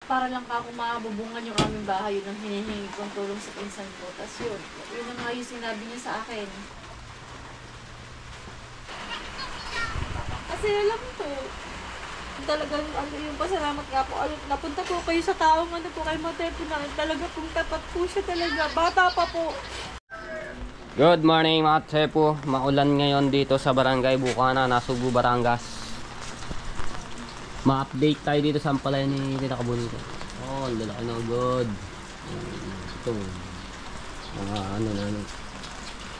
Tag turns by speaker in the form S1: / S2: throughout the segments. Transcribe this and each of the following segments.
S1: para lang pa ako makabubungan yung aming bahay, yun ang hinihingi kong tulong sa pinsan ko. Tapos yun ang nga yung sinabi niya sa akin. Kasi alam po, talagang yung pasalamat nga po, napunta po kayo sa taong po kay Matepo na talaga pong tapat po siya talaga, bata pa po.
S2: Good morning mga Tepo. Maulan ngayon dito sa Barangay Bukana, Nasugbu, Batangas. Ma-update tayo dito sa ampalaya ni Tita Kabunito. Oh, ang lalaki na agad. Ito.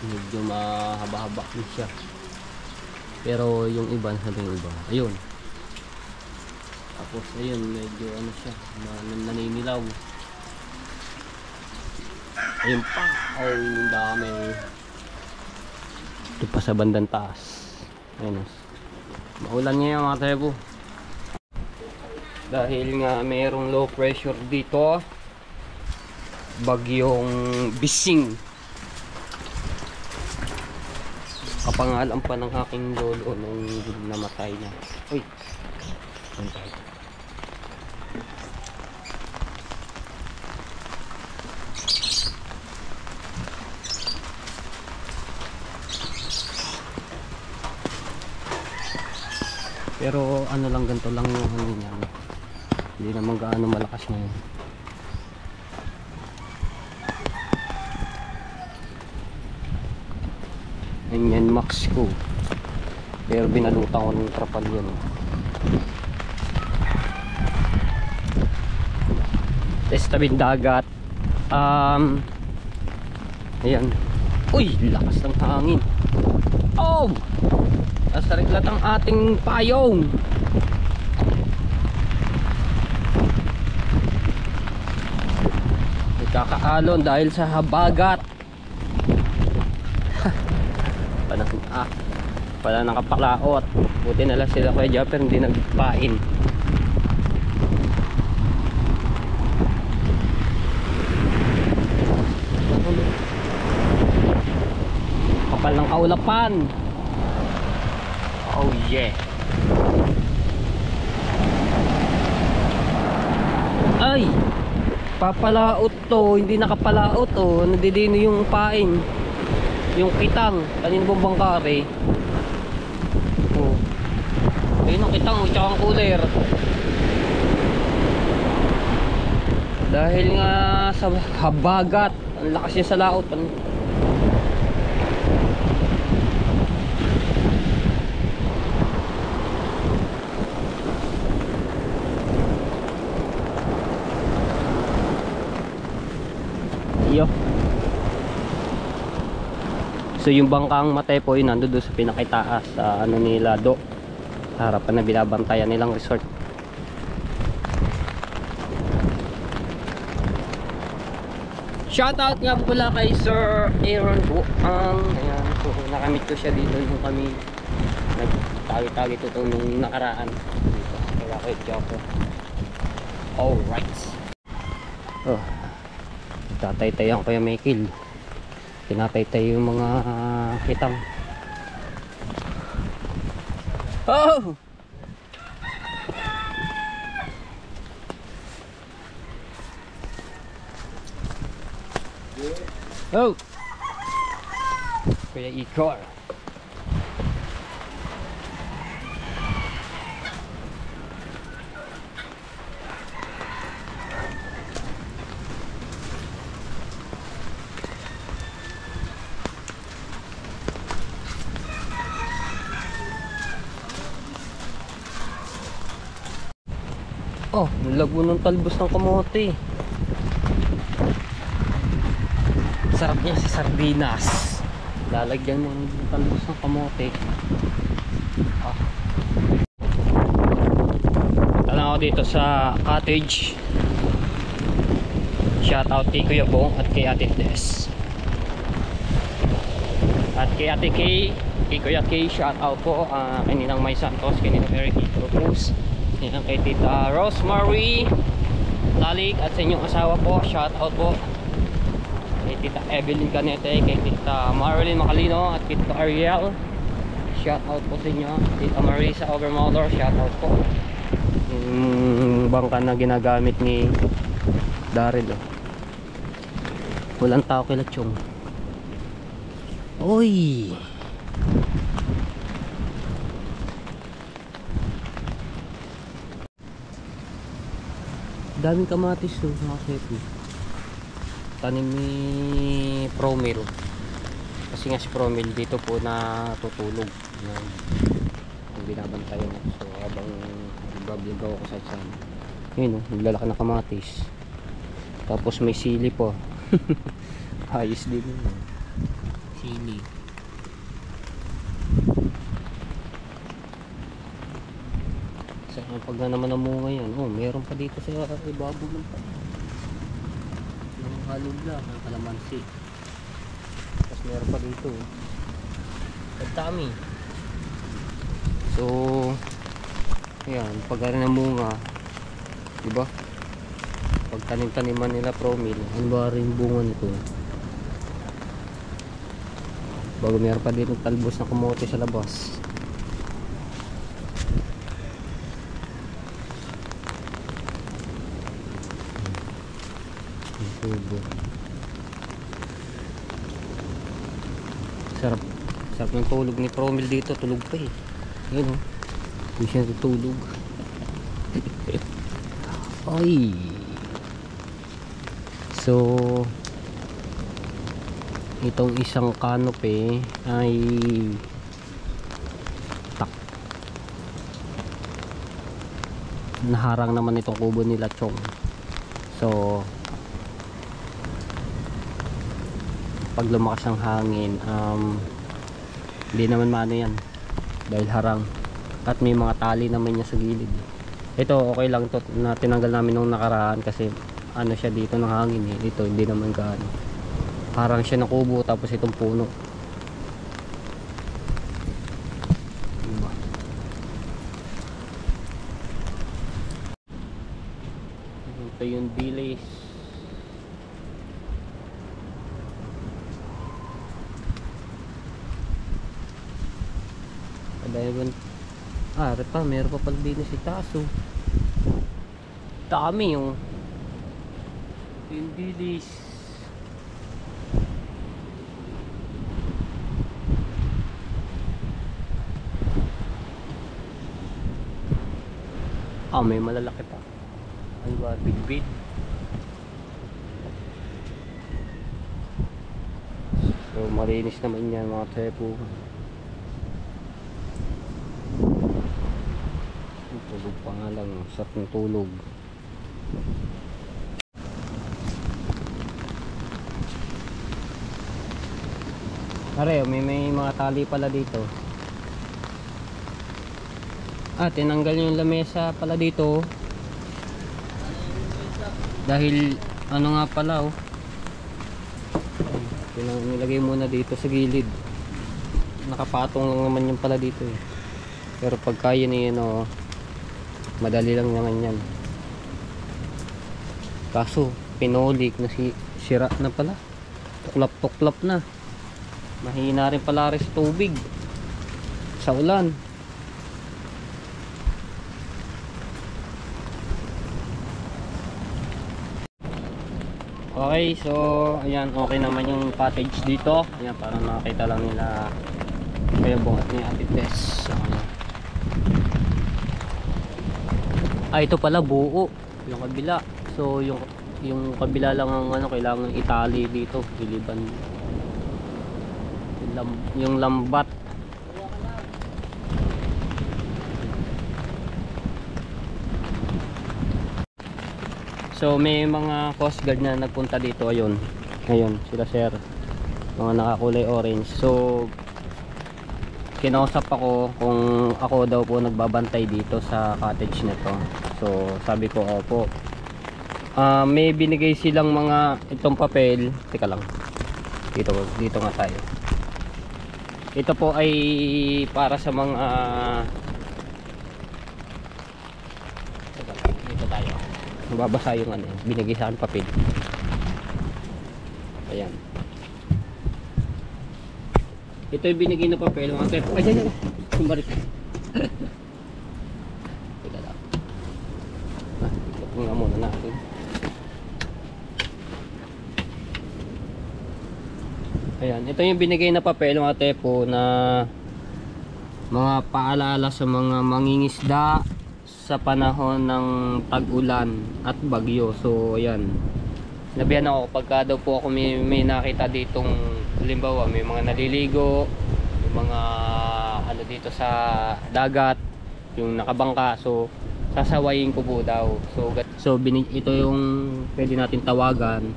S2: Medyo mahaba-haba siya. Pero yung iba, sabi yung iba. Ayun. Tapos ayun, medyo siya, naninilaw. Ayun pa. Oh, yung dami. Ito pa sa bandang taas. Ayun. Maulan ngayon mga Tepo. Dahil nga mayroong low pressure dito, bagyong Bising, kapangalan pa ng aking lolo nung namatay na. Uy, pero ano lang, ganito lang yung ano niya. Hindi naman gaano malakas ngayon. Yan max ko. Pero binalutan ko ng trapal yan. Tapos tabing dagat. Ayan. Uy, lakas ng hangin. Oh! Nasariklat ang ating payong. Kakaalon dahil sa habagat. Pala nakapaklaot. Buti na lang sila Kuya Japper hindi nagpain. Kapal ng kaulapan. Oh yeah. Ay, papalaot to, hindi nakapalaot to, nadidino yung pain, yung kitang, kanin pong bangkare. Oh, ayun ang kitang, tsaka ang cooler. Dahil nga sa habagat, ang lakas niya sa laot. So yung bangkang Matepo yun nando doon sa pinakitaas sa ano nila do, sa harapan na binabantayan nilang resort. Shoutout nga pula kay Sir Aaron Buang. Ayan, so nakamit ko siya dito yung kami nagtagi-tagi ito nung nakaraan dito kaya kay Joko. Alright. Oh, tatay-tayan ko yung Michael. Tinatay-tay yung mga kitang. Oh! Oh! Kuya Ikor. Oh, lago ng talbos ng kamote. Sarap niya si sardinas. Lalagyan mo ng talbos ng kamote. Ah. Tala ako dito sa cottage. Shout out kay Kuya Bong at kay Ate Des. At kay Ate Kay, kay Kuya Kay, shout out po. Kay Ninang May Santos, kay Ninang Eric Cruz. Yan kay Tita Rosemary Lalik at sa inyong asawa po, shout out po kay Tita Evelyn Canete, kay Tita Marilyn Macalino at Tita Ariel, shout out po sa inyo. Tita Marisa Overmother, shout out po. Yung bangka na ginagamit ni Daryl, oh. Walang tao kila Chong. Oy! Daming kamatis, oh, mga sepi. Tanim ni Promil. Kasi nga si Promil dito po natutulog. Yan. Yung binabantayan ako. So habang nagbablog ako sa saan. Yun, oh, naglalaki na kamatis. Tapos may sili po. Ayos din yun, oh. Sili. So pag na naman namunga yan, oh, meron pa dito sa ibabaw ng pa. Yung halog lang, ang kalamansi. Tapos meron pa dito, oh. Ang dami. So ayan, pag rin namunga, diba? Pag tanim-taniman nila Promil, ano ba rin bunga nito? Bago meron pa din talbos na kamote sa labas. Sarap. Sarap ng tulog ni Promil dito. Tulog pa eh. Yun, oh. Hindi siya tutulog. Ay. So itong isang canopy ay naharang naman itong kubo nila Chong. So pag lumakas ang hangin, hindi naman maano yan dahil harang, at may mga tali naman niya sa gilid. Ito okay lang to na tinanggal namin nung nakaraan kasi ano siya dito ng hangin eh. Dito hindi naman gaano, parang siya ng kubo tapos itong puno. Diba? Ito yung dilis. Dahil repa, meron pa pala din si Taso. Dami yung dilis. May malalaki pa. Ano ba? Bigbig. So malinis naman yan mga tepo. Tulog pa nga lang, sarap ng tulog. Pare, may mga tali pala dito. Tinanggal yung lamesa pala dito. Dahil ano nga pala, oh. Nilagay muna dito sa gilid. Nakapatong lang naman yung pala dito eh. Pero pagka yun eh, ano, madali lang naman yan. Kaso pinolik na sira na pala. Tuklap na. Mahina rin pala rin sa tubig sa ulan. Okay, so ayan, okay naman yung cottage dito. Ayan, para makita lang nila kaya bungat ni Ate Tess. Ito pala buo yung kabila. So yung kabila lang ang ano, kailangan itali dito, iliban yung lambat. So may mga coast guard na nagpunta dito. Ayun sila sir, mga nakakulay orange. So kinausap ako kung ako daw po nagbabantay dito sa cottage nito. So sabi ko opo. May binigay silang mga itong papel. Teka lang, dito nga tayo. Ito po ay para sa mga dito tayo. Mababasa yung ano, binigay sa akin papel. Ayan. Ito yung binigay na papel, mga tep. Ay, kumbalik. Teka lang. Tingnan muna natin. Ayan, ito yung binigay na papel mga tepo na mga paalala sa mga mangingisda sa panahon ng tag-ulan at bagyo. So ayan, sinabihan ako pagka daw po ako may nakita ditong halimbawa may mga naliligo, may mga ano dito sa dagat, yung nakabangka, so sasawayin ko po daw. So ito yung pwede natin tawagan.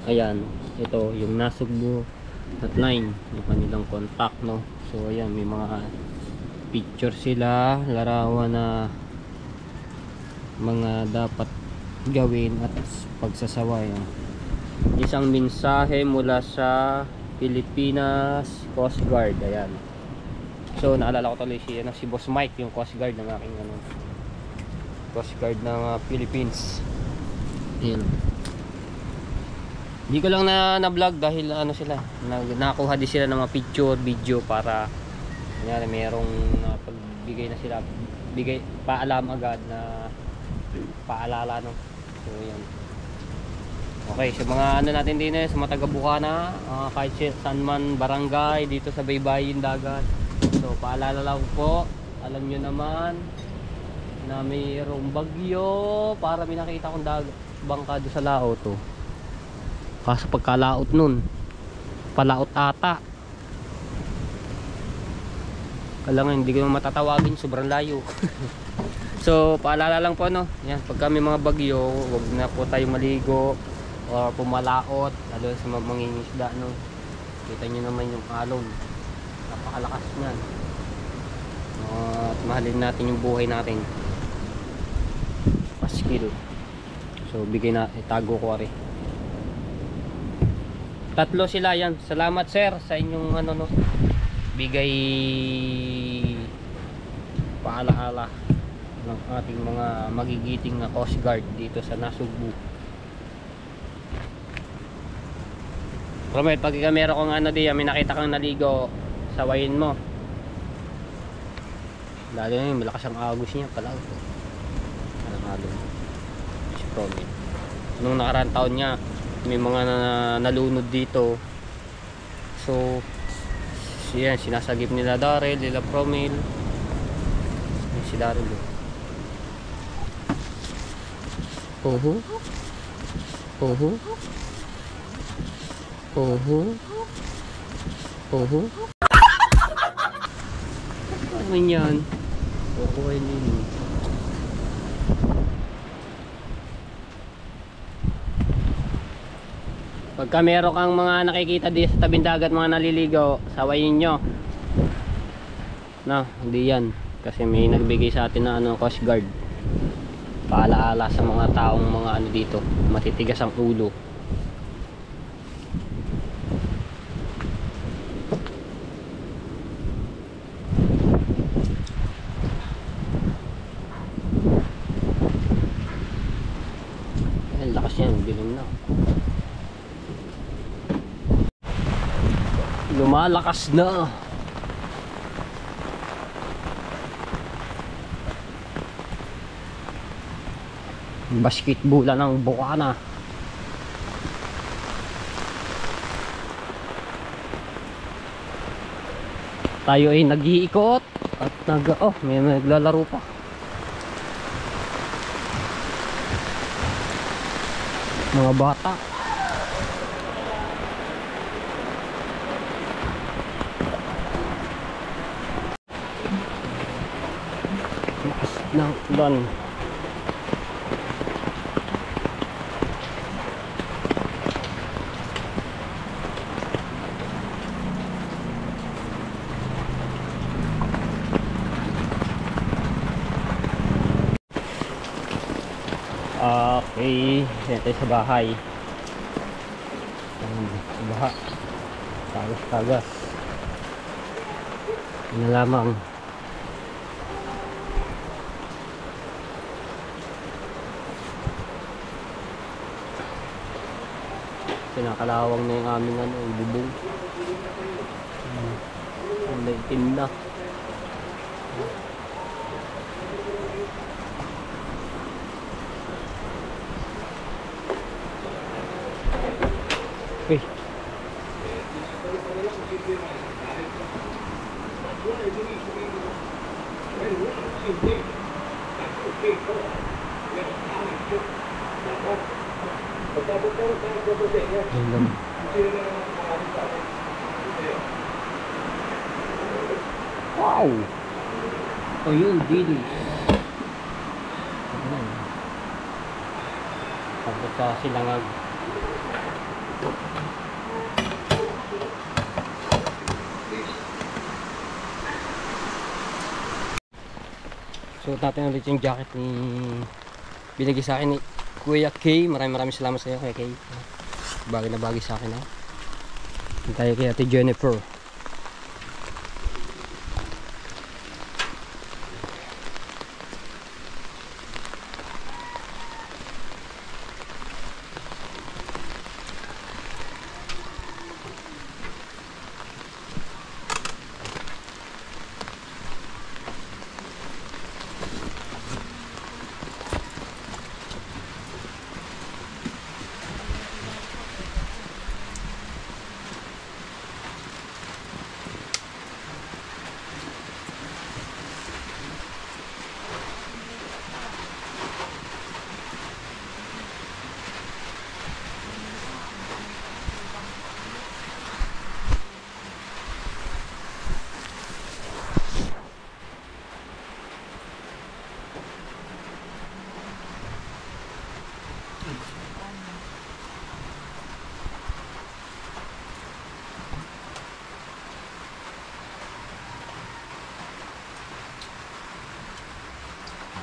S2: Ayan, ito yung Nasugbu hotline, yung kanilang contact, no. So ayan, may mga picture sila, larawan na mga dapat gawin at pagsasaway. Isang mensahe mula sa Pilipinas Coast Guard. Ayan. So naalala ko tuloy si Boss Mike, yung Coast Guard ng aking Coast Guard ng Philippines. Ayan. Hindi ko lang na-vlog dahil ano sila, nakuha din sila ng mga picture, video para kunyari merong pagbigay na sila, paalam agad na paalala, no. So yan. Okay, sa mga ano natin din sa mga taga-Bukana, kahit saan man barangay dito sa baybayin dagat. So paalala lang po, alam nyo naman na mayroong bagyo, para may nakita kong bangka doon sa laot to. Kaso pagkalaot nun, palaot ata. Kailangan hindi ko matatawagin, sobrang layo. So paalala lang po, no. Yan, pagka may mga bagyo, wag na po tayo maligo or pumalaot, lalo sa mga mangingisda, no. Kita nyo naman yung alon, napakalakas niyan. At mahalin natin yung buhay natin. Paskil. So bigay na, itago ko rin. Tatlo sila yan. Salamat sir sa inyong ano, no, bigay paalaala ng ating mga magigiting na Coast Guard dito sa Nasugbu. Romel, pag meron kong ano diyan, may nakita kang naligo, sawayin mo. Lalo na yung malakas ang agos niya pala. Anong alon? Si Romel. Nung nakaraan taon niya, may mga nalunod dito. So yan, sinasagip nila Daryl, nila Promil. Si Daryl. Oho. Oho. Oho. Oho. Ano yan? Oho, hindi. Pagka meron kang mga nakikita di sa tabing dagat, mga naliligo, sawayin nyo. No, hindi yan. Kasi may nagbigay sa atin na ano, Coast Guard. Paalaala sa mga taong mga ano dito, matitigas ang ulo. Ang lakas yan, biling na. Lumalakas na. Basketbola ng Bukana. Tayo ay nag-iikot at may naglalaro pa. Mga bata. Ng ulan. Okay, ito sa bahay. Baha. Tagas-tagas. Ano lamang. Pinakalawang na yung aming ano, bubong. Ang naitim na. Uy. Yun lang. Wow! Oh yun, dilis. Ayan. Tapos sa silangag. Suot natin ulit yung jacket ni binigay sa akin ni Kuya K. Maraming salamat sa iyo, Kuya K. Bagay na bagay sa akin, ha. Tayo kay Ate Jennifer.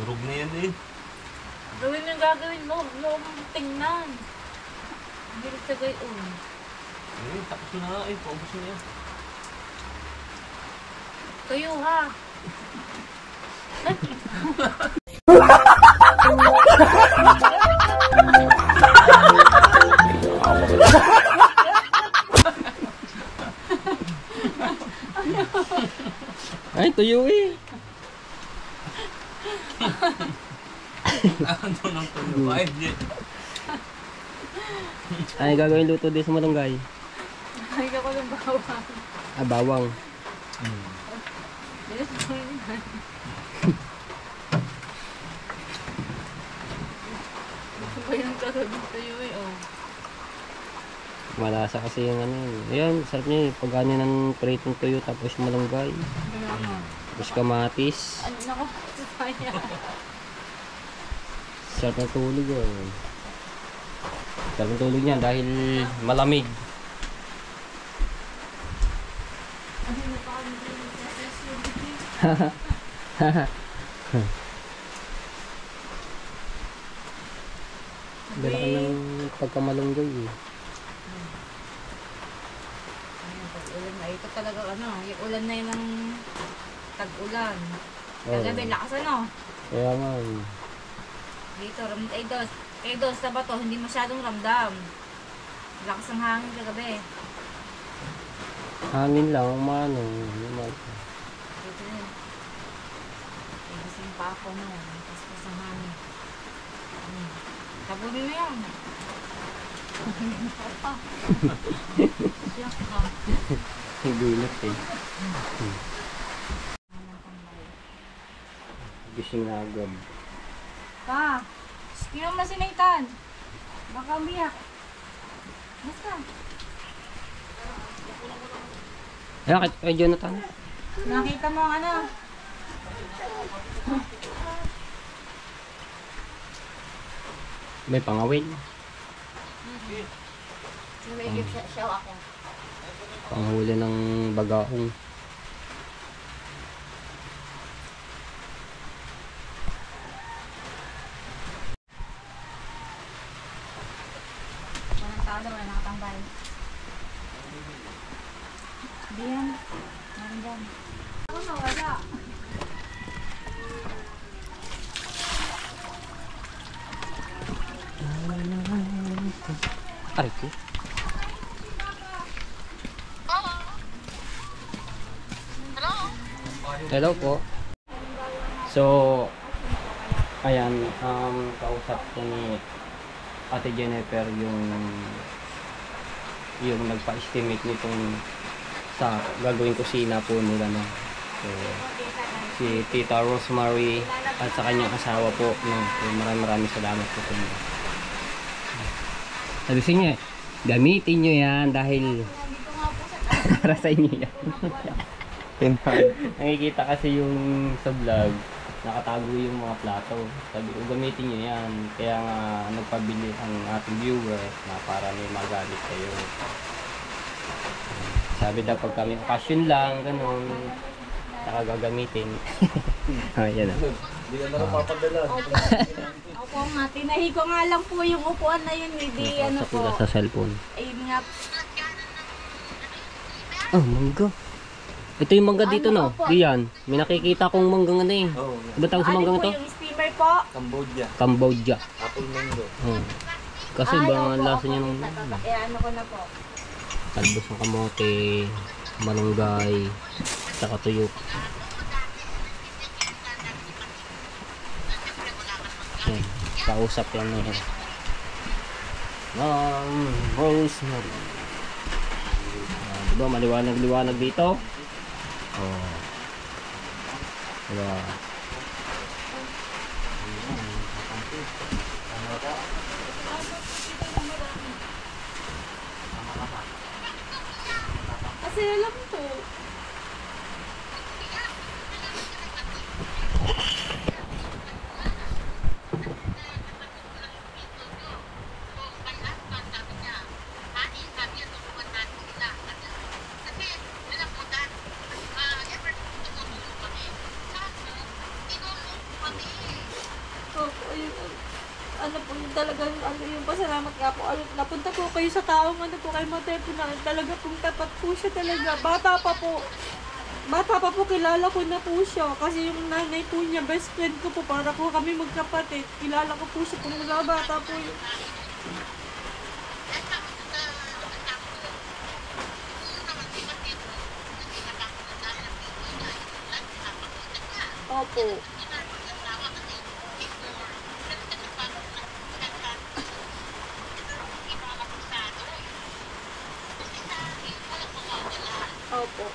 S3: Durog na yan eh.
S1: Gawin mo yung gagawin mo. Huwag mo akong tingnan. Hindi rin sa gayon.
S3: Eh, tapos na nga eh. Paubos na yan.
S1: Kayo ha.
S2: Ay, tuyo eh.
S3: Ano nang tuyo? 5 yet.
S2: Ay, gagawin luto din sa malunggay.
S1: Ay, ako ng bawang.
S2: Ah, bawang.
S1: Bilis mo yun. Ito ba yung gagawin sa'yo eh, oh.
S2: Malasa kasi yung ano yun. Ayan, sarap niya eh. Pag ganyan ng pritong tuyo tapos malunggay. Tapos kamatis.
S1: Ano na ko? Saya.
S2: Sarap ng tulog oh. Sarap ng tulog niya dahil malamig.
S1: Ano na pa kami din sa session?
S2: Dala ka ng pagkamalunggay eh.
S1: Tag-ulan na. Ito talaga ano, yung ulan na yun ng tag-ulan.
S2: Oo.
S1: Kagabi, lakas ano.
S2: Kaya nga eh.
S1: Dito, kay Dos sa bato, hindi masyadong ramdam. Lakas ng hangin kagabi.
S2: Hangin lang, umano.
S1: Dito yun. Igising pa ako no. Paspas ang hangin. Tabunin mo yan. Siyak ka.
S2: Gulat eh. Gising na agad.
S1: Pa, tingnan mo si Nathan. Baka umiyak. Basta.
S2: Ay, Jonathan.
S1: Nakita mo ang ano.
S2: May pangawin.
S1: May siya ako.
S2: Panghuli ng bagaong.
S1: Walang tao daw, walang nakatambay. Diyan. Meron dyan. Ako nawala.
S2: Aray ko. Hello po. So, ayan, kausap ko ni Ate Jennifer yung yung nagpa-estimate nitong sa gagawing kusina po nila, no. So, si Tita Rosemary at sa kanyang asawa po, no. So, maraming salamat po sa inyo. Sabi sa inyo, gamitin nyo yan dahil
S1: Dito nga po sa taas.
S2: para sa inyo yan.
S3: Pinhal.
S2: Nakikita kasi yung sa vlog, nakatago yung mga plato. Sabi ko, gamitin nyo yan. Kaya nga nagpabili ang ating viewers na para may magamit kayo. Sabi daw pag kami occasion lang, ganun, saka gagamitin. Ayan na.
S3: Hindi ka na rin papadala.
S1: Opo nga, tinahi ko nga lang po yung upuan na yun. Hindi ano po.
S2: Sa cellphone.
S1: Ayun nga.
S2: Oh, mangga. Ito yung mangga dito,
S1: Ano
S2: no?
S1: po?
S2: Diyan. May nakikita kong manggang ano eh.
S3: Oo.
S2: Diba tawag sa manggang
S1: Ano
S2: ito?
S1: po yung steamer po?
S3: Cambodia.
S2: Cambodia.
S3: Apple mango.
S2: Oh. Kasi
S1: Ay,
S2: ba
S1: opo,
S2: ang lasa
S1: opo,
S2: niya ng
S1: eh, ano ko na po.
S2: talbos ng kamote, malunggay, saka tuyo. Yan. Kausap lang niya. Rosemary. Diba maliwanag-liwanag dito? Oh. Diba?
S1: Kasi alam po. Opo, ayun. Ano po yung talagang ano yung pasalamat nga po. Ano, napunta po kayo sa taong ano po kay Mother po na talaga pong tapat po siya talaga. Bata pa po. Bata pa po kilala ko na po siya. Kasi yung nanay po niya, best friend ko po. Para po kami magkapatid. Kilala ko po siya kung mula bata po yun. Opo. Opo.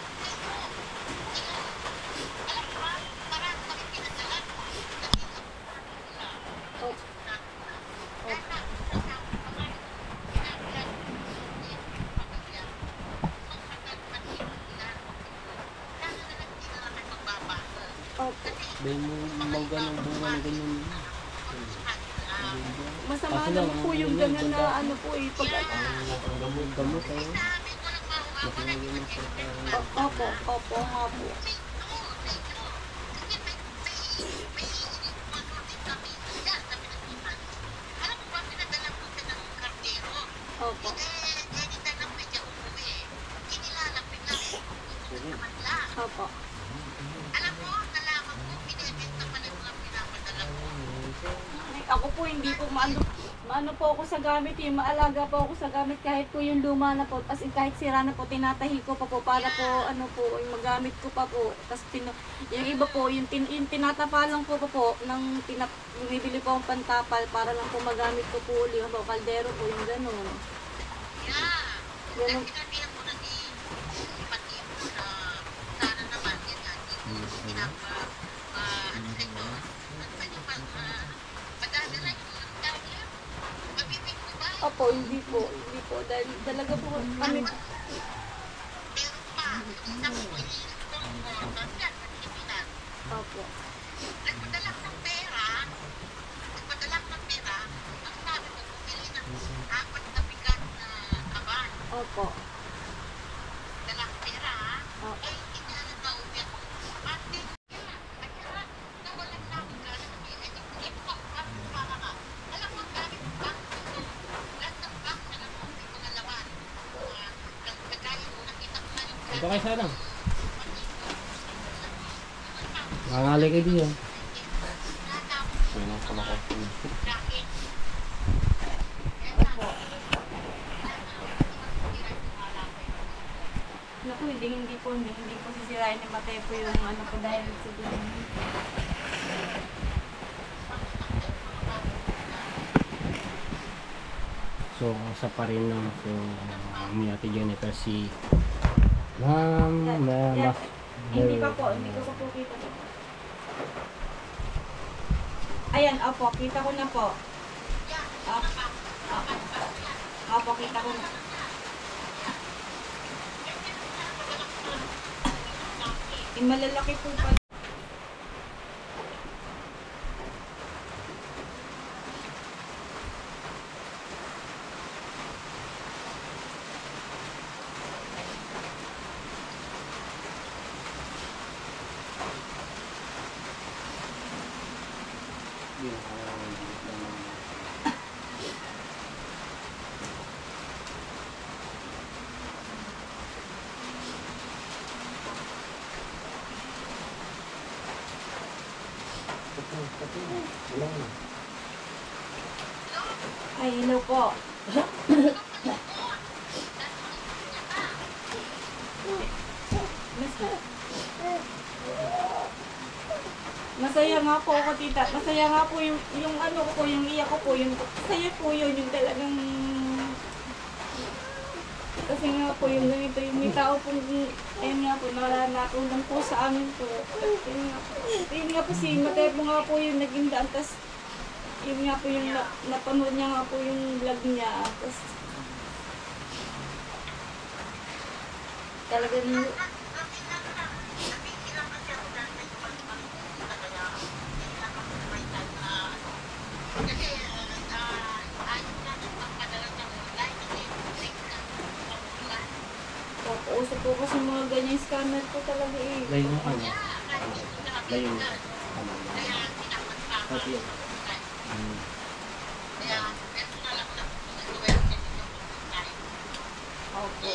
S1: Opo.
S2: Dahil mo mangga ng bunga ng ganyan.
S1: Masama
S2: Kaso
S1: naman
S2: lang,
S1: po yung ganun na ano po eh. Pag,
S2: Ang gamot kayo. Mas lagi ng
S1: opo, opo nga po. Opo. Opo. Ay, ako po hindi po maano po ako sa gamit, yung maalaga po ako sa gamit kahit po yung luma na po, as in kahit sira na po, tinatahi ko pa po para po ano po, yung magamit ko pa po. Tapos yung iba po, yung tinatapalan ko pa po, bumibili po akong pantapal para lang po magamit ko po uli, yung kaldero po, yung gano'n. Ganun. Opo, hindi po. Dahil talaga po kami. Opo. Opo. Opo.
S2: Ito kayo sana. Nangalay kayo diyan.
S3: Sino ka na ko?
S1: Naku, hindi po sisirain ni Matepo yung ano po dahil siguro.
S2: So, sa pa rin lang po ni Ate Jennifer si Ma'am
S1: Yan. Hindi pa po kita. Ayan, opo, kita ko na po. Opo, kita ko na. Malalaki po pa. Ay, hello po. Masaya nga po ako, tita. Masaya nga po yung ano ko po, yung iyak ko po, yung masaya po yun, yung talagang kasi nga po yung ganito, yung may tao po, ayun nga po, natulong po sa amin po. Ayun nga po si Mateo nga po yung naging daan, tas yun nga po yung napanood niya nga po yung vlog niya, tas talagang usap po kasi mga ganyan scammer po talaga eh.
S2: Layo mo kanya. Layo mo. Pati yun.
S1: Opo.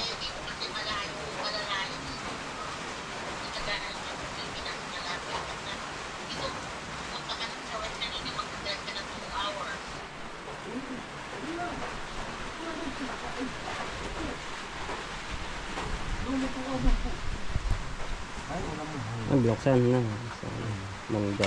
S2: Ang bloksan na. Sa mangga.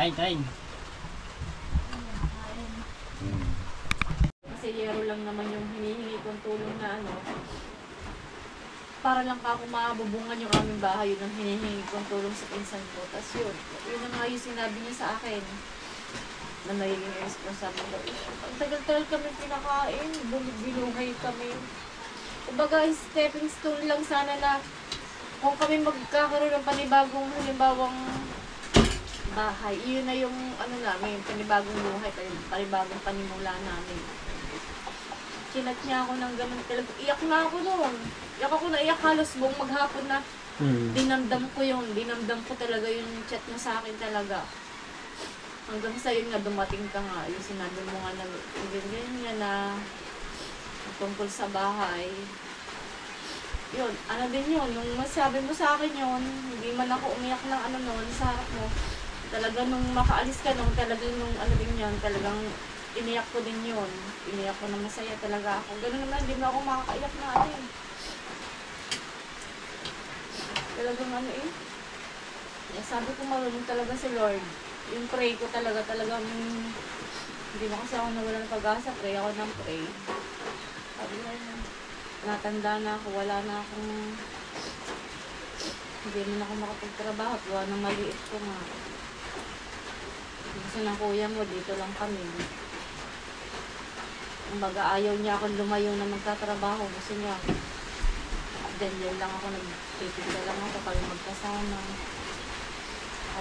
S2: Kain.
S1: Kasi yero lang naman yung hinihingi kong tulong na ano. Para lang ako mabubungan yung aming bahay, yun ang hinihingi kong tulong sa pinsan ko. Tapos yun ang nga yung sinabi niya sa akin na nagiging responsable daw. Ang tagal-tagal kami pinakain, binuhay kami. Kumbaga, stepping stone lang sana na kung kami magkakaroon ng panibagong halimbawang bahay, yun na yung ano namin, panibagong buhay, panibagong panimula namin. Chinat niya ako ng ganun talaga. Iyak na ako noon. Iyak halos buong maghapon na dinamdam ko talaga yung chat mo sa akin talaga. Hanggang sa yun nga, dumating ka nga, yung sinabi mo nga na ganyan na tungkol sa bahay. Yun, ano din yun, nung masabi mo sa akin yun, hindi man ako umiyak ng ano noon sa harap mo. Talaga nung makaalis ka nung talagang nung ano din yun, talagang iniyak ko din yun. Iniyak ko na masaya talaga ako. Ganun naman, hindi mo ako makakaiyak na ano eh. Talagang ano eh. Sabi ko marunong talaga si Lord. Yung pray ko talagang hindi mo kasi ako nawala ng pag-asa. Pray ako ng pray. Sabi ko natanda na ako, wala na akong hindi mo na ako makapagtrabaho. Gawa ng maliit ko nga. Gusto ng kuya mo, dito lang kami. Kumbaga, ayaw niya akong lumayo na magtatrabaho. Gusto niya, dyan lang ako, nagtitigla lang ako kami magkasama.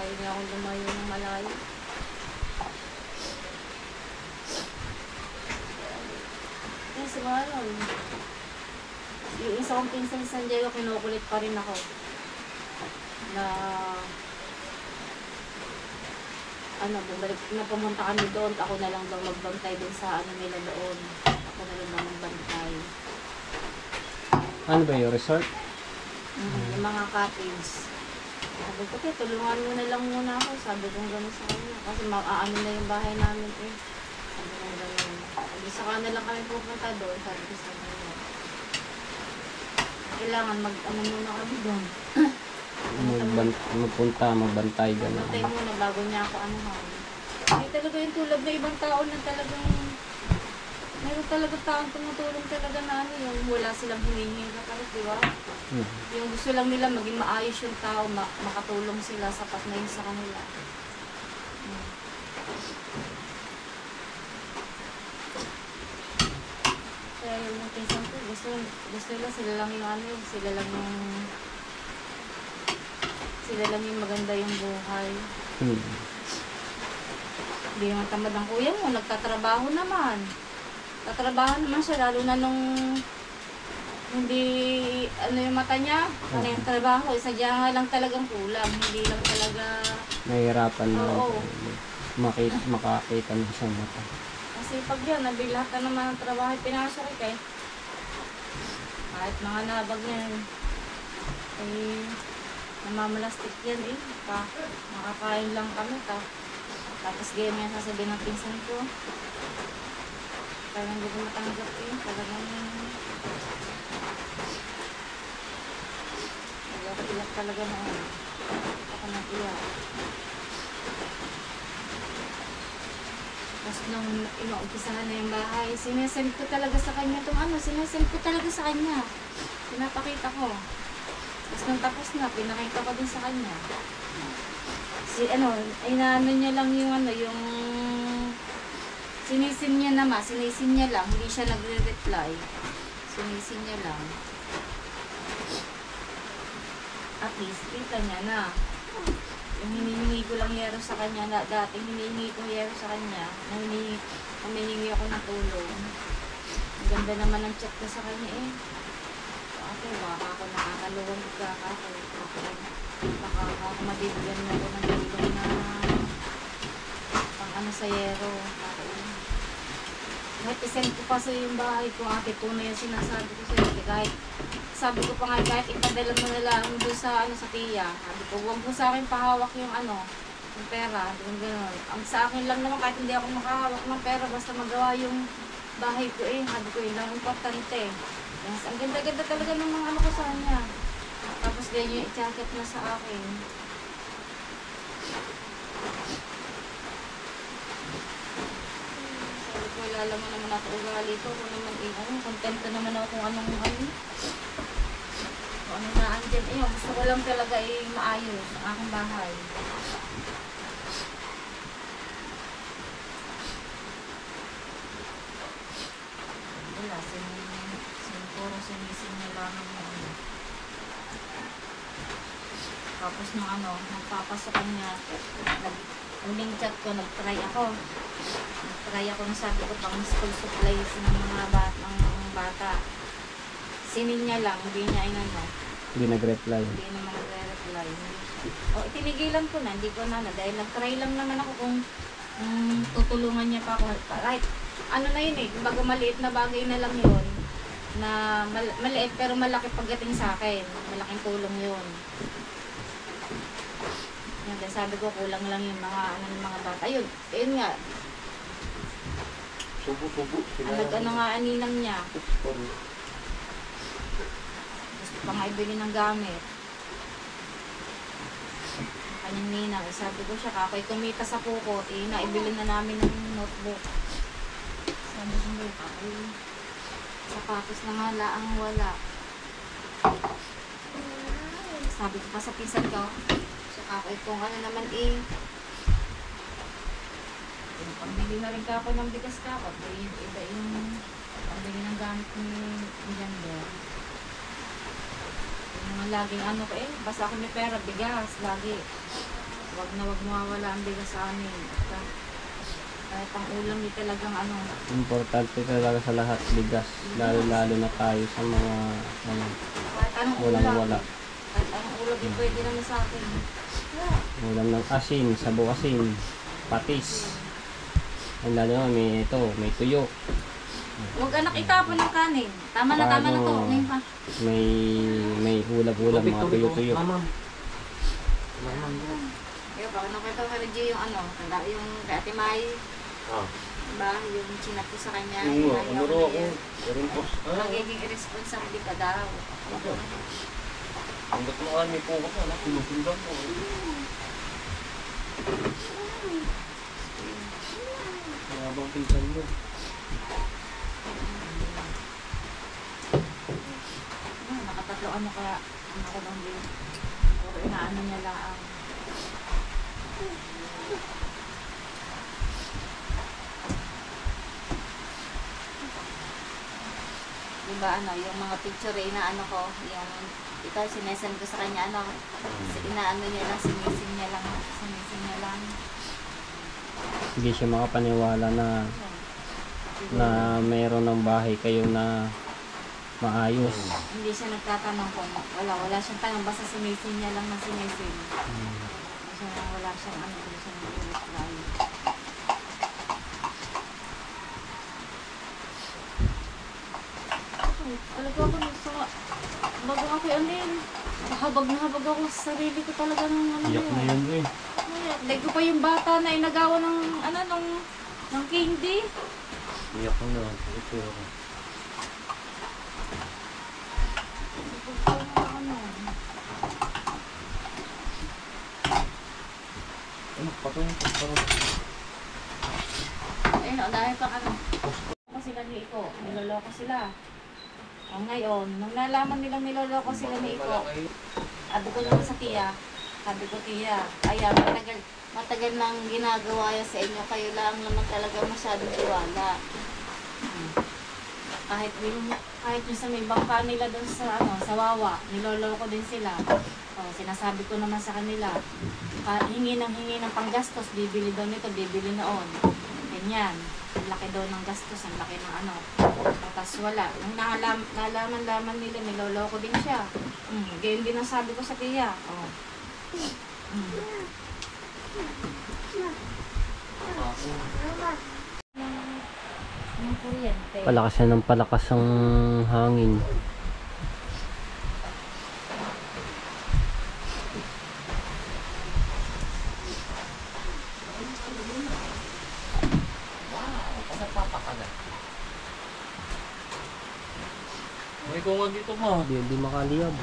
S1: Ayaw niya akong lumayo ng malayo. simula nun. Yung isa kong pinsan sa San Diego, kinukulit pa rin ako. Na bumalik na pumunta kami doon, ako na lang daw magbantay doon sa nila doon. Ako na lang daw magbantay.
S2: Ano ba yung resort?
S1: Yung mga cottage. Sabi ko, tulungan mo na lang muna ako. Sabi ko gano'n sa kanya. Kasi maaano na yung bahay namin eh. Sabi ko gano'n. Sabi saka na lang kami pupunta doon. Sabi ko sa kanya. Kailangan muna kami doon.
S2: Magbantay gano'n.
S1: Magbantay muna bago niya ako anuhan. Hindi talaga yung tulad na ibang tao na talagang meron talaga taong tumutulong talaga na yung wala silang hinihingi na kahit, di ba? Yung gusto lang nila maging maayos yung tao, makatulong sila, sapat na yun sa kanila. Kaya yung pinsan ko, gusto nila sila lang yung sila lang yung maganda yung buhay. Hindi naman tamad ang kuya mo, nagtatrabaho naman. Tatrabaho naman siya, lalo na nung hindi, yung mata niya, yung trabaho, sadya nga lang talagang kulang, hindi lang talaga.
S2: Nahihirapan na
S1: Oo.
S2: makakita mo sa mata.
S1: Kasi pag yan, nabilhat na naman ang trabaho, pinasok eh. Kahit mga nabag niya, namamalastik yan eh. Makakain lang kami Tapos ganyan yan sasabihin ng pinsan ko. Talagang hindi ko matanggap eh. Talagang iyak talaga na ako nang iyak. Tapos nung inuumpisahan na yung bahay, sinesend ko talaga sa kanya pinapakita ko. Tapos nung tapos na, pinakita ko din sa kanya. Inaano niya lang yung sinisin niya lang, hindi siya nagre-reply. Sinisin niya lang. At least, kita niya na. Yung hinihingi ko lang yero sa kanya, dating hinihingi ko yero sa kanya, humihingi ako ng tulong. Ang ganda naman ng chat ko sa kanya eh. Okay, baka ako nakakaluwang baka ako mabibigyan mo ako ng tulong na pang sa yero. Kahit isend ko pa sa yung bahay ko, ate, tunay yung sinasabi ko sa iyo. Kahit sabi ko pa nga, kahit ipadala mo na lang doon sa tiya. Sabi ko, huwag mo sa akin pahawak yung yung pera. Gano'n. Ang sa akin lang naman, kahit hindi ako makahawak ng pera, basta magawa yung bahay ko eh. Sabi ko, yun lang importante. Yes, ang ganda-ganda talaga ng mga ko sa kanya. Tapos ganyan yung i-jacket na sa akin. Sabi ko, lala mo naman ako ugali ko. Kung naman contento naman ako kung anong kung ano na andyan. Gusto ko lang talaga maayos ang aking bahay. Wala, puro sinisin niya lang tapos nung nagpapasok niya, uling chat ko, nag-try ako nung sabi ko pang school supplies ng mga bata. Sinin niya lang, hindi niya
S2: Hindi nag-reply.
S1: Hindi naman nag-reply. Itinigilan ko na, hindi ko na dahil nag-try lang naman ako kung tutulungan niya pa ako. Right, na yun eh, kumbaga maliit na bagay na lang yun na maliit pero malaki pagdating sa akin. Malaking tulong yun. Yan, sabi ko kulang lang yung mga bata. Ayun nga.
S3: Subo.
S1: Nga aninang niya. Gusto pa nga ibili ng gamit. Kanyang ninang. Sabi ko siya, kakoy kumita sa pukot. Naibili na namin ng notebook. Sabi ko nga, kakoy. Sapatos na nga laang wala. Sabi ko pa sa pinsan ko, kakoy kung naman pambili na rin ako ng bigas kako. Iba yung pambili ng gamit ni Jander. Yung laging basta ako may pera, bigas, lagi. Wag na wag mawawala ang bigas sa amin. Kahit ang ulam ni talagang ano.
S2: Importante talaga sa lahat, bigas. Lalo-lalo na tayo sa mga ano,
S1: Kahit anong
S2: walang
S1: ulam.
S2: wala.
S1: Kahit anong ulam yung pwede naman sa akin.
S2: Ulam ng asin, sabaw asin, patis. Ang lalo naman may tuyo.
S1: Huwag anak itapon ng kanin. Tama na to.
S2: Paano?
S1: Ngayon pa.
S2: May ulam-ulam, mga tuyo-tuyo.
S1: Kaya pa, nakita ko rin yung ano, yung kay Ate May.
S3: Ah.
S1: Diba? Yung chinat ko sa kanya.
S3: Oo,
S1: ayaw
S3: ano raw ako?
S1: niya.
S3: Meron po.
S1: Magiging irresponsible ka daw.
S3: Hanggat mo may po ko na, pinupundan mo. Kaya bang pinsan mo?
S1: Nakatatlo ano kaya ano ko lang din. Puro inaano niya lang ang diba ano, yung mga picture inaano ko, yung ito sinesend ko sa kanya ano, inaano niya lang, sinisin niya lang.
S2: Hindi siya makapaniwala na mayroon ng bahay kayo na maayos.
S1: Hindi siya nagtatanong kung wala siyang tanong, basta sinisin niya lang na sinisin. Wala siyang ano, hindi siya nag-reply. Talaga ako sa bago ako anin. Habag na habag ako sa sarili ko talaga ng ano
S3: Iyak na
S1: yun.
S3: yun eh.
S1: Dahil ko pa yung bata na inagawa ng ano ng candy.
S3: Iyak ko na. Ito. Ano, patuloy ko.
S1: Ayun, dahil pa ano. Sila ni Iko, niloloko sila. Ngayon, nung nalaman nilang niloloko sila ni Iko, sabi ko naman sa tiya, tiya, ayan, matagal nang ginagawa yan sa inyo, kayo lang naman talaga masyadong tiwala. Kahit yung sa may bangka nila doon sa sa Wawa, niloloko din sila. Sinasabi ko naman sa kanila, hingi ng panggastos, bibili daw nito, bibili noon. Ganyan. Ang laki daw ng gastos, ang laki ng ano. Tapos wala. Nung nalaman nila, niloloko din siya. Ganyan din ang sabi ko sa tiya. Ng kuryente.
S2: Palakas na ng palakas ang hangin.
S3: May kunga dito ma.
S2: Hindi makaliyab.